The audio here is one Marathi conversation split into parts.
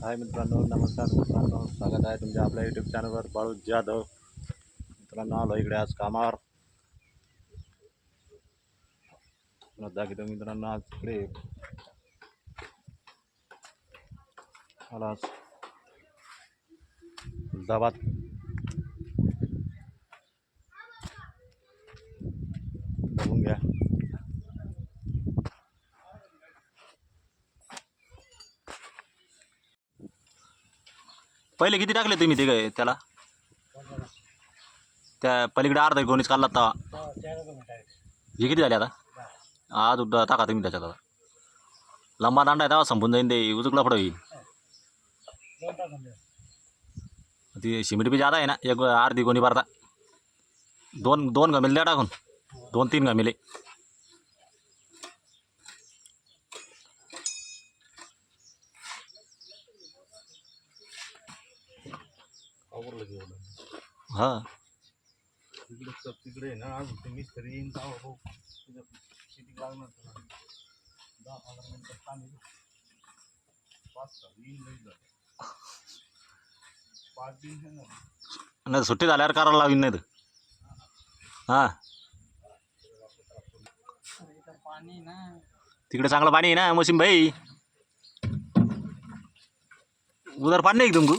हाय मित्रांनो, नमस्कार मित्रांनो, स्वागत आहे तुमच्या आपल्या यूट्यूब चॅनलवर बाळू जाधव. मित्रांनो, आलो इकडे आज कामावर. दाखवतो मित्रांनो आज इकडे आला आज खुलताबाद. बघून घ्या. पहिले किती टाकले तुम्ही ते काय त्याला त्या पलीकडे अर्धा कोणीच काढला तवा हे किती झाले आता आज टाका तुम्ही त्याच्यात आता लंबा दांडा आहे तेव्हा संपून जाईन ते उजूकला पुढं होईल. ती शिमिट बी जादा आहे ना, एक अर्धी कोणी भरता दोन दोन घमेले द्या टाकून 2-3 घमेले. हां तिकडे ना आज मिस्त्री येईन जावं किती लागणार तुला 10-15 मिनिटं पाणी 5 येईन 5 दिन नाही सुट्टी झाल्यावर करायला लावीन नाही तर. हां पाणी ना तिकडे चांगलं पाणी आहे ना मोसिम भाई. उधर पाणी नाही तुमको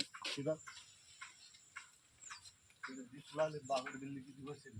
बागड दिल्ली किती बसेल